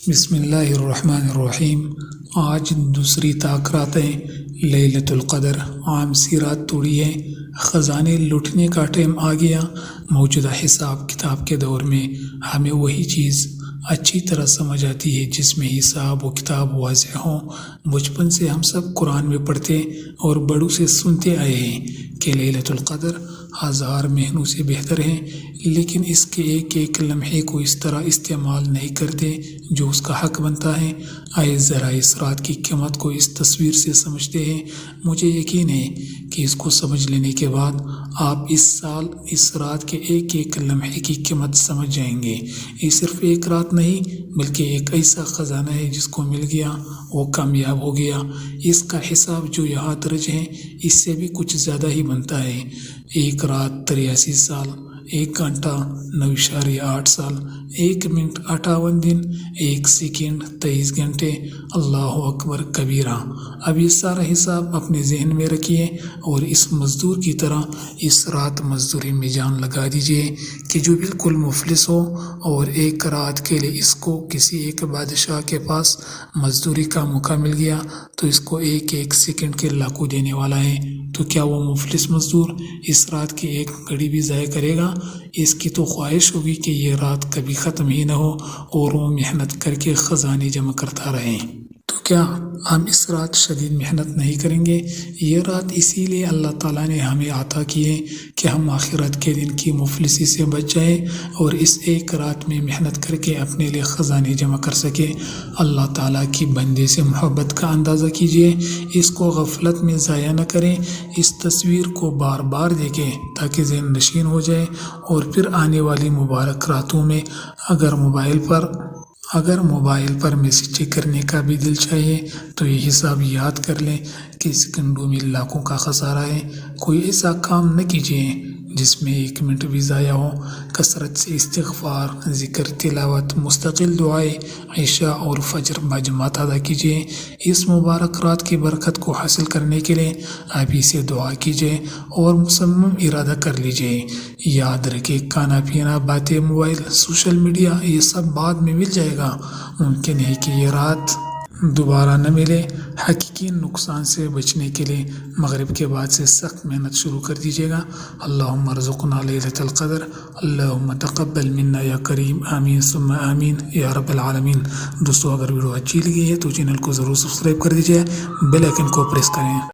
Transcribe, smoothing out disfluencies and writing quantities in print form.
بسم اللہ الرحمن الرحیم۔ آج دوسری راتیں لیلۃ القدر، عام سی رات توڑی ہے، خزانے لوٹنے کا ٹائم آ گیا۔ موجودہ حساب کتاب کے دور میں ہمیں وہی چیز اچھی طرح سمجھ آتی ہے جس میں حساب و کتاب واضح ہوں۔ بچپن سے ہم سب قرآن میں پڑھتے اور بڑوں سے سنتے آئے ہیں کہ لیلۃ القدر 1000 مہینوں سے بہتر ہے، لیکن اس کے ایک ایک لمحے کو اس طرح استعمال نہیں کرتے جو اس کا حق بنتا ہے۔ آئے ذرا اس رات کی قیمت کو اس تصویر سے سمجھتے ہیں۔ مجھے یقین ہے کہ اس کو سمجھ لینے کے بعد آپ اس سال اس رات کے ایک ایک لمحے کی قیمت سمجھ جائیں گے۔ یہ صرف ایک رات نہیں بلکہ ایک ایسا خزانہ ہے جس کو مل گیا وہ کامیاب ہو گیا۔ اس کا حساب جو یہاں درج ہے اس سے بھی کچھ زیادہ ہی بنتا ہے۔ ایک رات 83 سال، 1 گھنٹہ 9.8 سال، 1 منٹ 58 دن، 1 سیکنڈ 23 گھنٹے۔ اللہ اکبر کبیرہ۔ اب یہ سارا حساب اپنے ذہن میں رکھیے اور اس مزدور کی طرح اس رات مزدوری میں جان لگا دیجیے کہ جو بالکل مفلس ہو اور ایک رات کے لیے اس کو کسی ایک بادشاہ کے پاس مزدوری کا موقع مل گیا تو اس کو ایک ایک سیکنڈ کے لاکھوں دینے والا ہے، تو کیا وہ مفلس مزدور اس رات کی ایک گھڑی بھی ضائع کرے گا؟ اس کی تو خواہش ہوگی کہ یہ رات کبھی ختم ہی نہ ہو اور وہ محنت کر کے خزانے جمع کرتا رہے۔ تو کیا ہم اس رات شدید محنت نہیں کریں گے؟ یہ رات اسی لیے اللہ تعالیٰ نے ہمیں عطا کی ہے کہ ہم آخرت کے دن کی مفلسی سے بچ جائیں اور اس ایک رات میں محنت کر کے اپنے لیے خزانے جمع کر سکے۔ اللہ تعالیٰ کی بندے سے محبت کا اندازہ کیجیے، اس کو غفلت میں ضائع نہ کریں، اس تصویر کو بار بار دیکھیں تاکہ ذہن نشین ہو جائے، اور پھر آنے والی مبارک راتوں میں اگر موبائل پر میسیج کرنے کا بھی دل چاہیے تو یہ حساب یاد کر لیں کہ سیکنڈوں میں لاکھوں کا خسارہ ہے۔ کوئی ایسا کام نہ کیجیے جس میں 1 منٹ بھی ضائع ہو۔ کثرت سے استغفار، ذکر، تلاوت، مستقل دعائیں عشاء اور فجر باجماعت ادا کیجیے۔ اس مبارک رات کی برکت کو حاصل کرنے کے لیے ابھی سے دعا کیجیے اور مصمم ارادہ کر لیجیے۔ یاد رکھے، کھانا پینا، باتیں، موبائل، سوشل میڈیا، یہ سب بعد میں مل جائے گا۔ ممکن ہے کہ یہ رات دوبارہ نہ ملے۔ حقیقی نقصان سے بچنے کے لیے مغرب کے بعد سے سخت محنت شروع کر دیجیے گا۔ اللہم ارزقنا لیلۃ القدر، اللہم تقبل منا یا کریم، آمین ثم آمین یا رب العالمین۔ دوستو، اگر ویڈیو اچھی لگی ہے تو چینل کو ضرور سبسکرائب کر دیجیے، بیل آئیکن کو پریس کریں۔